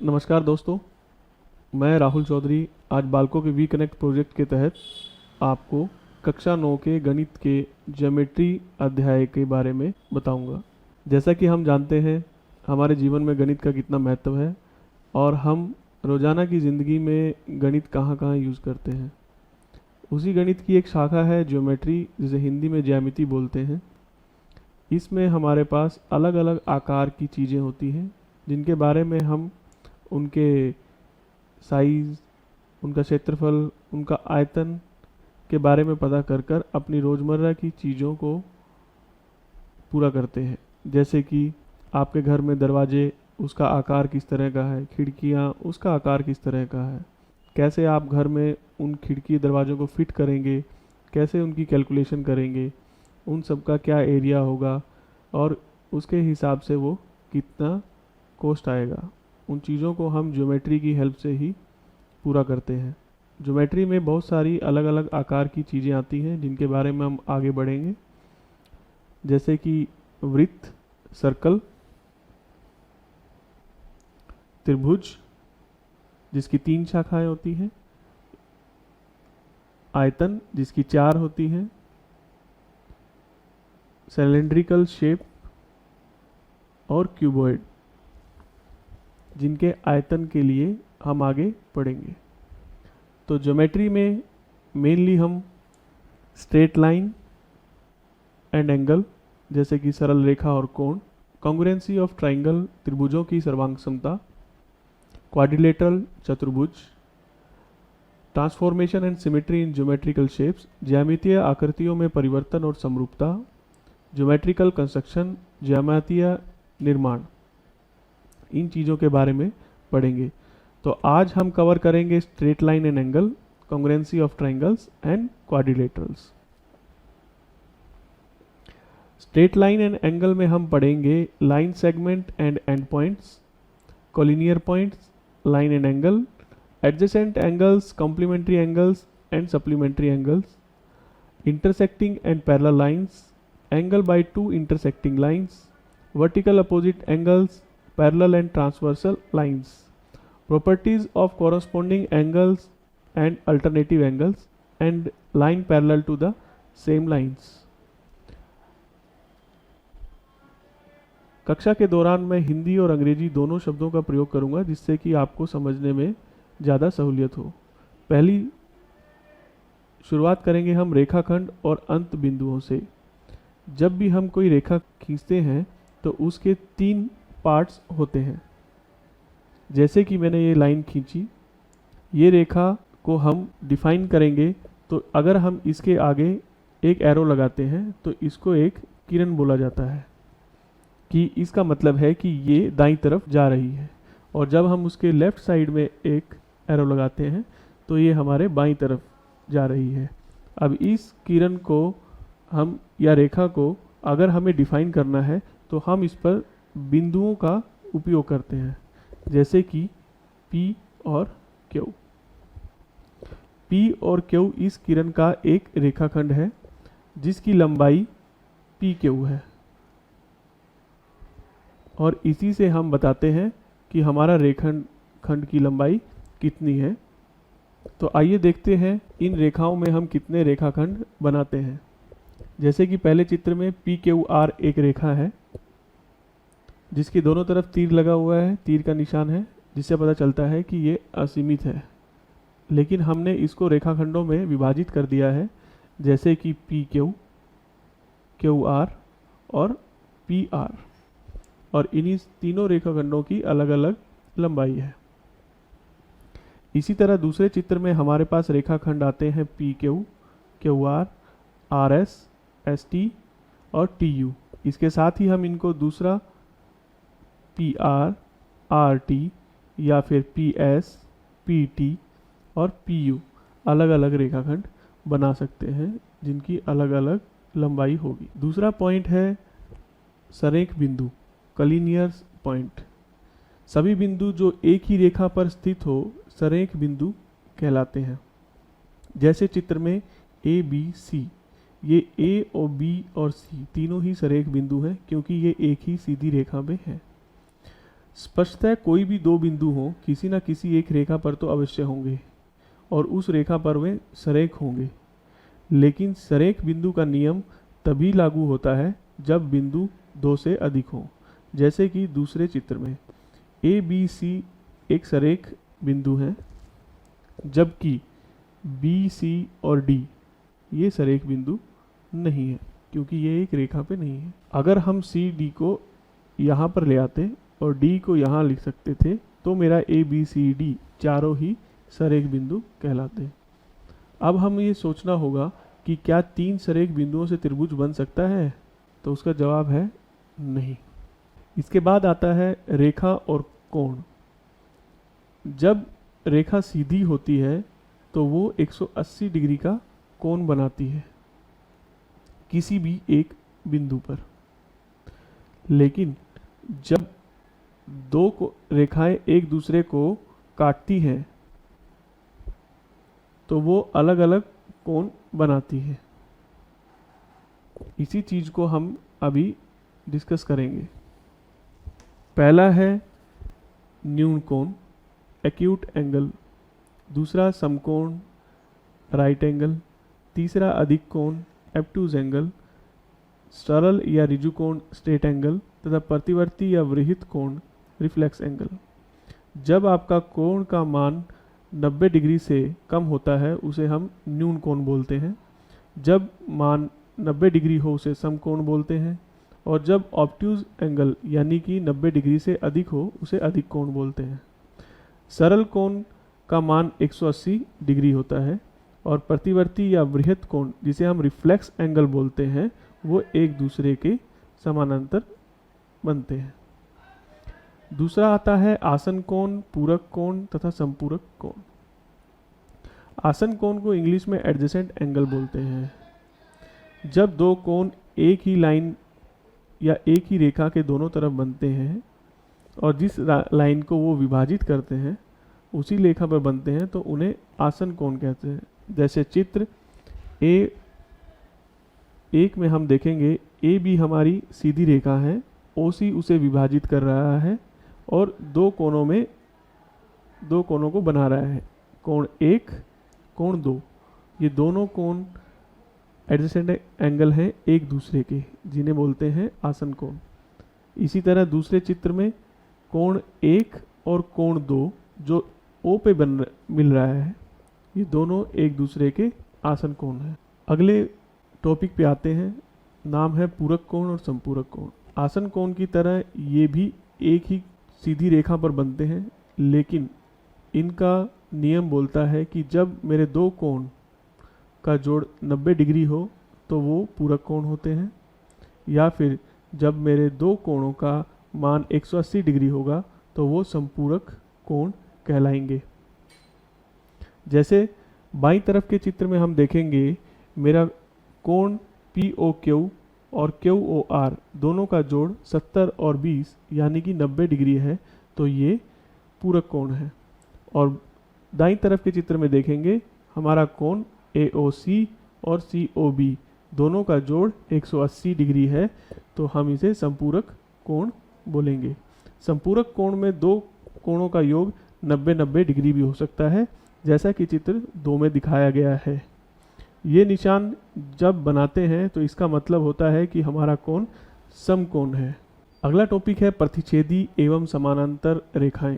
नमस्कार दोस्तों, मैं राहुल चौधरी आज बालकों के वी कनेक्ट प्रोजेक्ट के तहत आपको कक्षा 9 के गणित के ज्योमेट्री अध्याय के बारे में बताऊंगा। जैसा कि हम जानते हैं हमारे जीवन में गणित का कितना महत्व है और हम रोज़ाना की ज़िंदगी में गणित कहाँ कहाँ यूज़ करते हैं। उसी गणित की एक शाखा है ज्योमेट्री, जिसे हिंदी में ज्यामिति बोलते हैं। इसमें हमारे पास अलग अलग आकार की चीज़ें होती हैं जिनके बारे में हम उनके साइज़, उनका क्षेत्रफल, उनका आयतन के बारे में पता कर कर अपनी रोज़मर्रा की चीज़ों को पूरा करते हैं। जैसे कि आपके घर में दरवाजे, उसका आकार किस तरह का है, खिड़कियाँ, उसका आकार किस तरह का है, कैसे आप घर में उन खिड़की दरवाज़ों को फिट करेंगे, कैसे उनकी कैलकुलेशन करेंगे, उन सब का क्या एरिया होगा और उसके हिसाब से वो कितना कॉस्ट आएगा। उन चीज़ों को हम ज्योमेट्री की हेल्प से ही पूरा करते हैं। ज्योमेट्री में बहुत सारी अलग अलग आकार की चीज़ें आती हैं जिनके बारे में हम आगे बढ़ेंगे, जैसे कि वृत्त, सर्कल, त्रिभुज जिसकी 3 शाखाएं होती हैं, आयतन जिसकी 4 होती हैं, सिलेंड्रिकल शेप और क्यूबॉइड जिनके आयतन के लिए हम आगे पढ़ेंगे। तो ज्योमेट्री में मेनली हम स्ट्रेट लाइन एंड एंगल, जैसे कि सरल रेखा और कोण, कॉन्ग्रुएंसी ऑफ ट्राइंगल, त्रिभुजों की सर्वांग समता, क्वाड्रिलेटरल, चतुर्भुज, transformation and symmetry in geometrical shapes, ज्यामितीय आकृतियों में परिवर्तन और समरूपता, ज्योमेट्रिकल कंस्ट्रक्शन, ज्यामितीय निर्माण, इन चीज़ों के बारे में पढ़ेंगे। तो आज हम कवर करेंगे straight line and angle, congruency of triangles and quadrilaterals. Straight line and angle में हम पढ़ेंगे line segment and and points, collinear points, line and angle, adjacent angles, complementary angles and supplementary angles, intersecting and parallel lines, angle by two intersecting lines, vertical opposite angles, parallel and transversal lines, properties of corresponding angles and alternative angles, and line parallel to the same lines। कक्षा के दौरान मैं हिंदी और अंग्रेजी दोनों शब्दों का प्रयोग करूंगा जिससे कि आपको समझने में ज़्यादा सहूलियत हो। पहली शुरुआत करेंगे हम रेखाखंड और अंत बिंदुओं से। जब भी हम कोई रेखा खींचते हैं तो उसके 3 पार्ट्स होते हैं। जैसे कि मैंने ये लाइन खींची, ये रेखा को हम डिफाइन करेंगे तो अगर हम इसके आगे एक एरो लगाते हैं तो इसको एक किरण बोला जाता है, कि इसका मतलब है कि ये दाईं तरफ जा रही है। और जब हम उसके लेफ्ट साइड में एक एरो लगाते हैं तो ये हमारे बाईं तरफ जा रही है। अब इस किरण को हम या रेखा को अगर हमें डिफाइन करना है तो हम इस पर बिंदुओं का उपयोग करते हैं, जैसे कि P और Q। P और Q इस किरण का एक रेखाखंड है जिसकी लंबाई PQ है और इसी से हम बताते हैं कि हमारा रेखाखंड की लंबाई कितनी है। तो आइए देखते हैं इन रेखाओं में हम कितने रेखाखंड बनाते हैं। जैसे कि पहले चित्र में PQR एक रेखा है जिसकी दोनों तरफ तीर लगा हुआ है, तीर का निशान है, जिससे पता चलता है कि ये असीमित है। लेकिन हमने इसको रेखाखंडों में विभाजित कर दिया है, जैसे कि PQ, QR और PR, और इन्हीं तीनों रेखाखंडों की अलग अलग लंबाई है। इसी तरह दूसरे चित्र में हमारे पास रेखाखंड आते हैं PQ, QR, RS, ST और TU। इसके साथ ही हम इनको दूसरा PR, RT या फिर PS, PT और PU अलग अलग रेखाखंड बना सकते हैं जिनकी अलग अलग लंबाई होगी। दूसरा पॉइंट है सरेख बिंदु, कॉलिनियर पॉइंट। सभी बिंदु जो एक ही रेखा पर स्थित हो सरेख बिंदु कहलाते हैं। जैसे चित्र में ABC, ये A और B और C तीनों ही सरेख बिंदु हैं क्योंकि ये एक ही सीधी रेखा में हैं। स्पष्टतः कोई भी दो बिंदु हो किसी न किसी एक रेखा पर तो अवश्य होंगे और उस रेखा पर वे सरेख होंगे, लेकिन सरेख बिंदु का नियम तभी लागू होता है जब बिंदु दो से अधिक हो। जैसे कि दूसरे चित्र में ए बी सी एक सरेख बिंदु हैं, जबकि बी सी और डी ये सरेख बिंदु नहीं है क्योंकि ये एक रेखा पे नहीं है। अगर हम सी डी को यहाँ पर ले आते और डी को यहाँ लिख सकते थे तो मेरा ए बी सी डी चारों ही सरेख बिंदु कहलाते हैं। अब हम ये सोचना होगा कि क्या तीन सरेख बिंदुओं से त्रिभुज बन सकता है, तो उसका जवाब है नहीं। इसके बाद आता है रेखा और कोण। जब रेखा सीधी होती है तो वो 180 डिग्री का कोण बनाती है किसी भी एक बिंदु पर, लेकिन जब दो रेखाएं एक दूसरे को काटती हैं तो वो अलग अलग कोण बनाती है। इसी चीज को हम अभी डिस्कस करेंगे। पहला है न्यून कोण, एक्यूट एंगल। दूसरा समकोण, राइट एंगल। तीसरा अधिक कोण, एब्टूज एंगल। सरल या ऋजु कोण, स्ट्रेट एंगल। तथा प्रतिवर्ती या वृहित कोण, रिफ्लेक्स एंगल। जब आपका कोण का मान 90 डिग्री से कम होता है उसे हम न्यून कोण बोलते हैं। जब मान 90 डिग्री हो उसे समकोण बोलते हैं, और जब ऑब्ट्यूज एंगल यानी कि 90 डिग्री से अधिक हो उसे अधिक कोण बोलते हैं। सरल कोण का मान 180 डिग्री होता है और प्रतिवर्ती या वृहत कोण जिसे हम रिफ्लेक्स एंगल बोलते हैं वो एक दूसरे के समानांतर बनते हैं। दूसरा आता है आसन कोण, पूरक कोण तथा संपूरक कोण। आसन कोण को इंग्लिश में एडजेसेंट एंगल बोलते हैं। जब दो कोण एक ही लाइन या एक ही रेखा के दोनों तरफ बनते हैं और जिस लाइन को वो विभाजित करते हैं उसी रेखा पर बनते हैं तो उन्हें आसन कोण कहते हैं। जैसे चित्र एक में हम देखेंगे ए बी हमारी सीधी रेखा है, ओ सी उसे विभाजित कर रहा है और दो कोणों को बना रहा है, कोण एक, कोण दो। ये दोनों कोण एडजेसेंट एंगल हैं एक दूसरे के, जिन्हें बोलते हैं आसन कोण। इसी तरह दूसरे चित्र में कोण एक और कोण दो जो ओ पे मिल रहा है, ये दोनों एक दूसरे के आसन कोण हैं। अगले टॉपिक पे आते हैं, नाम है पूरक कोण और संपूरक कोण। आसन कोण की तरह ये भी एक ही सीधी रेखा पर बनते हैं, लेकिन इनका नियम बोलता है कि जब मेरे दो कोण का जोड़ 90 डिग्री हो तो वो पूरक कोण होते हैं, या फिर जब मेरे दो कोणों का मान 180 डिग्री होगा तो वो संपूरक कोण कहलाएंगे। जैसे बाईं तरफ के चित्र में हम देखेंगे मेरा कोण POQ और QOR दोनों का जोड़ 70 और 20 यानी कि 90 डिग्री है, तो ये पूरक कोण है। और दाईं तरफ के चित्र में देखेंगे हमारा कोण AOC और COB दोनों का जोड़ 180 डिग्री है, तो हम इसे संपूरक कोण बोलेंगे। संपूरक कोण में दो कोणों का योग 90-90 डिग्री भी हो सकता है, जैसा कि चित्र 2 में दिखाया गया है। ये निशान जब बनाते हैं तो इसका मतलब होता है कि हमारा कोण समकोण है। अगला टॉपिक है प्रतिच्छेदी एवं समानांतर रेखाएं।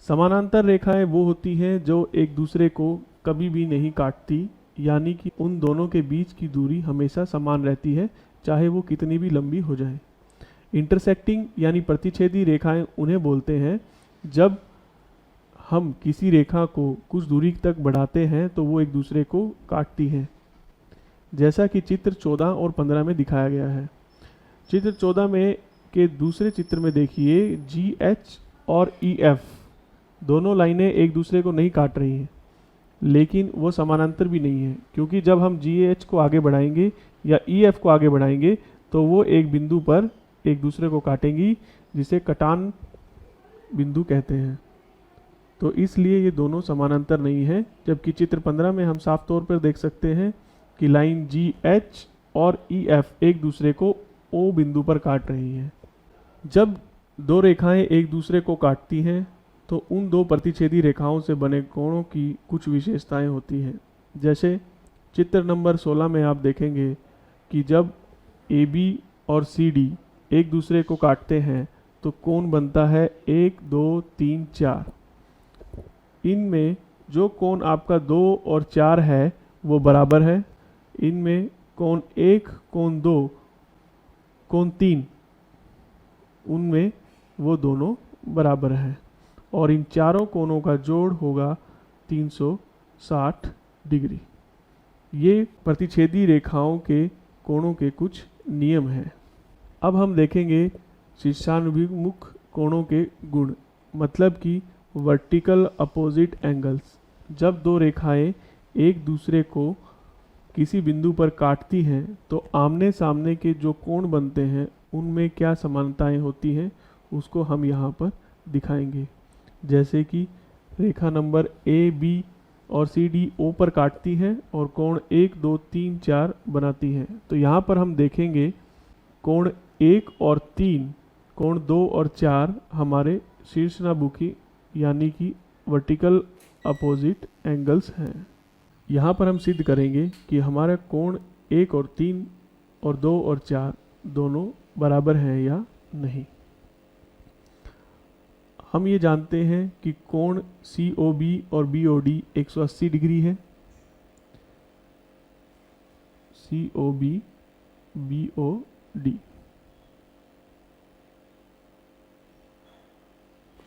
समानांतर रेखाएं वो होती हैं जो एक दूसरे को कभी भी नहीं काटती, यानी कि उन दोनों के बीच की दूरी हमेशा समान रहती है, चाहे वो कितनी भी लंबी हो जाए। इंटरसेक्टिंग यानी प्रतिच्छेदी रेखाएं उन्हें बोलते हैं जब हम किसी रेखा को कुछ दूरी तक बढ़ाते हैं तो वो एक दूसरे को काटती हैं, जैसा कि चित्र 14 और 15 में दिखाया गया है। चित्र 14 में के दूसरे चित्र में देखिए GH और EF दोनों लाइनें एक दूसरे को नहीं काट रही हैं, लेकिन वो समानांतर भी नहीं है, क्योंकि जब हम GH को आगे बढ़ाएंगे या EF को आगे बढ़ाएंगे तो वो एक बिंदु पर एक दूसरे को काटेंगी, जिसे कटान बिंदु कहते हैं। तो इसलिए ये दोनों समानांतर नहीं है, जबकि चित्र 15 में हम साफ तौर पर देख सकते हैं कि लाइन GH और EF एक दूसरे को O बिंदु पर काट रही हैं। जब दो रेखाएं एक दूसरे को काटती हैं तो उन दो प्रतिच्छेदी रेखाओं से बने कोणों की कुछ विशेषताएं होती हैं। जैसे चित्र नंबर 16 में आप देखेंगे कि जब AB और CD एक दूसरे को काटते हैं तो कोण बनता है 1 2 3 4। इनमें जो कोण आपका 2 और 4 है वो बराबर है। इनमें कोण 1, कोण 2, कोण 3, उनमें वो दोनों बराबर हैं और इन चारों कोणों का जोड़ होगा 360 डिग्री। ये प्रतिच्छेदी रेखाओं के कोणों के कुछ नियम हैं। अब हम देखेंगे शीर्षानुभिमुख कोणों के गुण, मतलब कि वर्टिकल अपोजिट एंगल्स। जब दो रेखाएं एक दूसरे को किसी बिंदु पर काटती हैं तो आमने सामने के जो कोण बनते हैं उनमें क्या समानताएं होती हैं उसको हम यहाँ पर दिखाएंगे। जैसे कि रेखा नंबर AB और CD O पर काटती है और कोण 1 2 3 4 बनाती है। तो यहाँ पर हम देखेंगे कोण 1 और 3, कोण 2 और 4 हमारे शीर्षानुमुखी यानी कि वर्टिकल अपोजिट एंगल्स हैं। यहाँ पर हम सिद्ध करेंगे कि हमारा कोण 1 और 3 और 2 और 4 दोनों बराबर हैं या नहीं। हम ये जानते हैं कि कोण COB और BOD 180 डिग्री है। COB BOD,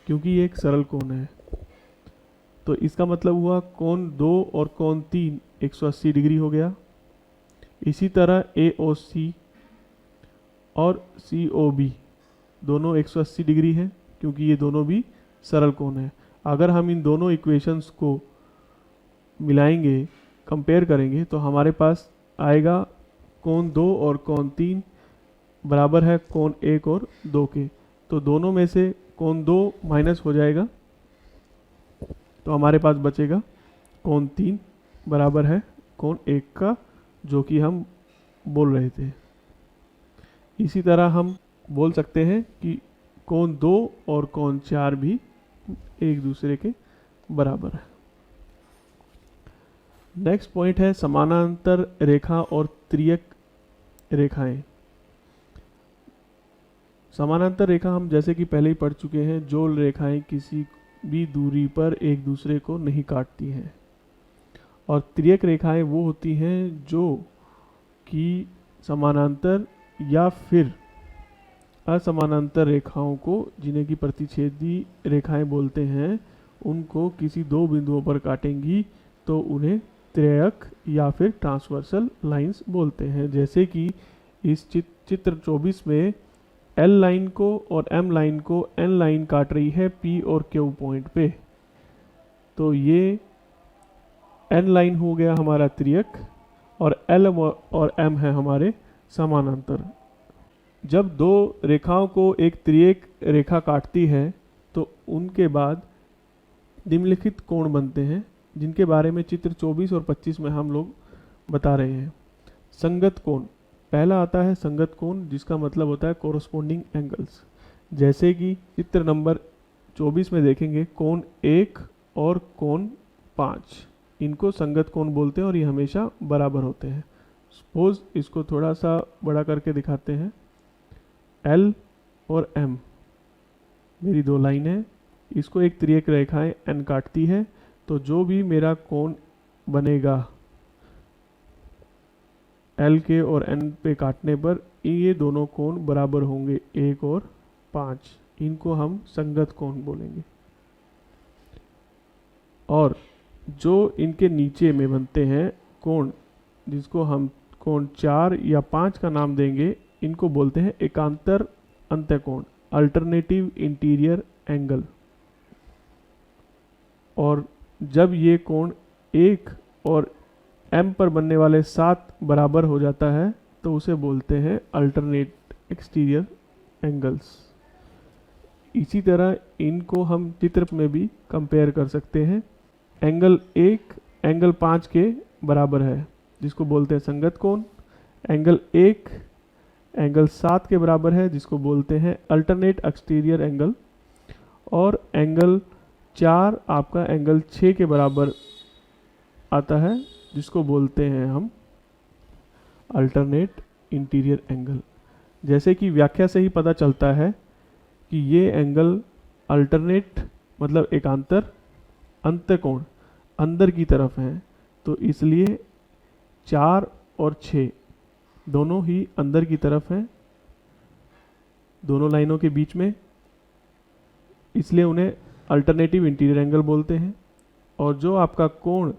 क्योंकि ये एक सरल कोण है तो इसका मतलब हुआ कोण 2 और कोण 3 180 डिग्री हो गया। इसी तरह AOC और COB दोनों 180 डिग्री हैं क्योंकि ये दोनों भी सरल कोण हैं। अगर हम इन दोनों इक्वेशंस को मिलाएंगे, कंपेयर करेंगे तो हमारे पास आएगा कोण 2 और कोण 3 बराबर है कोण 1 और 2 के। तो दोनों में से कोण 2 माइनस हो जाएगा तो हमारे पास बचेगा कोण 3 बराबर है कोण 1 का, जो कि हम बोल रहे थे। इसी तरह हम बोल सकते हैं कि कोण 2 और कोण 4 भी एक दूसरे के बराबर है। नेक्स्ट पॉइंट है समानांतर रेखा और त्रियक रेखाएं। समानांतर रेखा हम जैसे कि पहले ही पढ़ चुके हैं, जो रेखाएं किसी भी दूरी पर एक दूसरे को नहीं काटती हैं। और त्रियक रेखाएं वो होती हैं जो कि समानांतर या फिर असमानांतर रेखाओं को, जिन्हें की प्रतिच्छेदी रेखाएं बोलते हैं, उनको किसी दो बिंदुओं पर काटेंगी तो उन्हें त्रियक या फिर ट्रांसवर्सल लाइंस बोलते हैं। जैसे कि इस चित्र 24 में L लाइन को और M लाइन को N लाइन काट रही है P और Q पॉइंट पे, तो ये N लाइन हो गया हमारा त्रियक और L और M है हमारे समानांतर। जब दो रेखाओं को एक त्रियक रेखा काटती है तो उनके बाद निम्नलिखित कोण बनते हैं, जिनके बारे में चित्र 24 और 25 में हम लोग बता रहे हैं। संगत कोण, पहला आता है संगत कोण, जिसका मतलब होता है कोरोस्पोंडिंग एंगल्स। जैसे कि चित्र नंबर 24 में देखेंगे कोण 1 और कोण 5, इनको संगत कोण बोलते हैं और ये हमेशा बराबर होते हैं। सपोज इसको थोड़ा सा बड़ा करके दिखाते हैं। L और M मेरी दो लाइन है, इसको एक त्रियक रेखाएं N काटती है, तो जो भी मेरा कोण बनेगा L के और N पे काटने पर ये दोनों कोण बराबर होंगे 1 और 5, इनको हम संगत कोण बोलेंगे। और जो इनके नीचे में बनते हैं कोण, जिसको हम कोण 4 या 5 का नाम देंगे, इनको बोलते हैं एकांतर अंत्यकोण, अल्टरनेटिव इंटीरियर एंगल। और जब ये कोण 1 और M पर बनने वाले 7 बराबर हो जाता है तो उसे बोलते हैं अल्टरनेट एक्सटीरियर एंगल्स। इसी तरह इनको हम चित्र में भी कंपेयर कर सकते हैं। एंगल 1 एंगल 5 के बराबर है, जिसको बोलते हैं संगत कोण। एंगल 1 एंगल 7 के बराबर है जिसको बोलते हैं अल्टरनेट एक्सटीरियर एंगल, और एंगल 4 आपका एंगल 6 के बराबर आता है जिसको बोलते हैं हम अल्टरनेट इंटीरियर एंगल। जैसे कि व्याख्या से ही पता चलता है कि ये एंगल अल्टरनेट मतलब एकांतर अंतःकोण अंदर की तरफ हैं, तो इसलिए 4 और 6 दोनों ही अंदर की तरफ हैं, दोनों लाइनों के बीच में, इसलिए उन्हें अल्टरनेटिव इंटीरियर एंगल बोलते हैं। और जो आपका कोण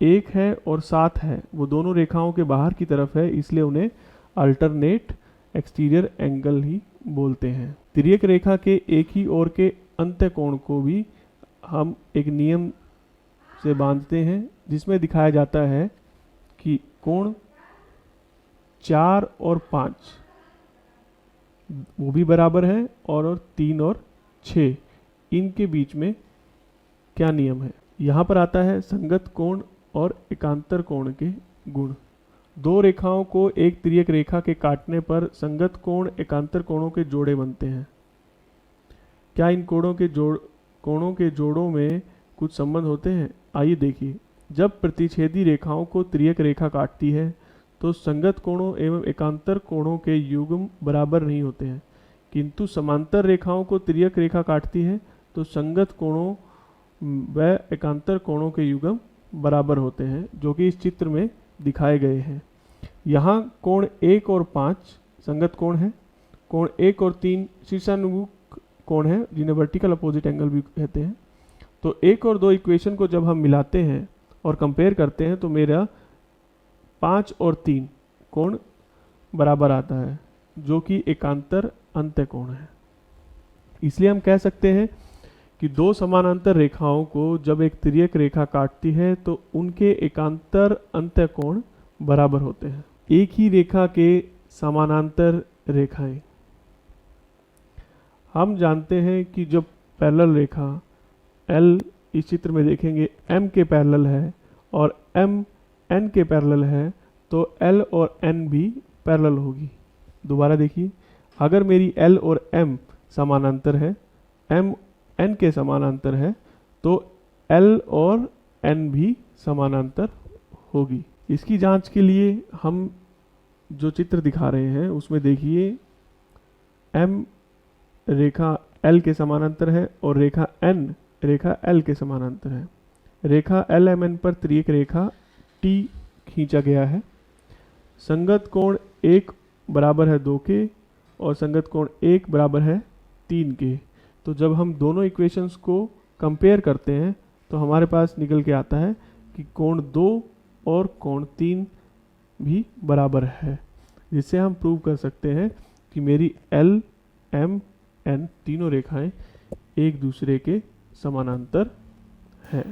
1 है और 7 है वो दोनों रेखाओं के बाहर की तरफ है, इसलिए उन्हें अल्टरनेट एक्सटीरियर एंगल ही बोलते हैं। तिर्यक रेखा के एक ही ओर के अंतःकोण को भी हम एक नियम से बांधते हैं जिसमें दिखाया जाता है कि कोण 4 और 5 वो भी बराबर है, और 3 और 6 इनके बीच में क्या नियम है। यहाँ पर आता है संगत कोण और एकांतर कोण के गुण। दो रेखाओं को एक तिर्यक रेखा के काटने पर संगत कोण एकांतर कोणों के जोड़े बनते हैं। क्या इन कोणों के जोड़ों में कुछ संबंध होते हैं? आइए देखिए। जब प्रतिच्छेदी रेखाओं को तिर्यक रेखा काटती है तो संगत कोणों एवं एकांतर कोणों के युग्म बराबर नहीं होते हैं, किंतु समांतर रेखाओं को तिर्यक रेखा काटती है तो संगत कोणों व एकांतर कोणों के युग्म बराबर होते हैं, जो कि इस चित्र में दिखाए गए हैं। यहाँ कोण 1 और 5 संगत कोण है, कोण 1 और 3 शीर्षानुमुख कोण है जिन्हें वर्टिकल अपोजिट एंगल भी कहते हैं। तो 1 और 2 इक्वेशन को जब हम मिलाते हैं और कंपेयर करते हैं तो मेरा 5 और 3 कोण बराबर आता है, जो कि एकांतर अंतःकोण है। इसलिए हम कह सकते हैं कि दो समानांतर रेखाओं को जब एक तिर्यक रेखा काटती है तो उनके एकांतर अंतःकोण बराबर होते हैं। एक ही रेखा के समानांतर रेखाएं, हम जानते हैं कि जब पैरेलल रेखा L इस चित्र में देखेंगे M के पैरेलल है और M N के पैरेलल है, तो L और N भी पैरेलल होगी। दोबारा देखिए, अगर मेरी L और M समानांतर है, M N के समानांतर है, तो L और N भी समानांतर होगी। इसकी जांच के लिए हम जो चित्र दिखा रहे हैं उसमें देखिए M रेखा L के समानांतर है और रेखा N रेखा L के समानांतर है। रेखा LMN पर तिर्यक रेखा T खींचा गया है। संगत कोण 1 बराबर है 2 के और संगत कोण 1 बराबर है 3 के। तो जब हम दोनों इक्वेशंस को कंपेयर करते हैं तो हमारे पास निकल के आता है कि कोण 2 और कोण 3 भी बराबर है, जिससे हम प्रूव कर सकते हैं कि मेरी L, M, N तीनों रेखाएं एक दूसरे के समानांतर हैं।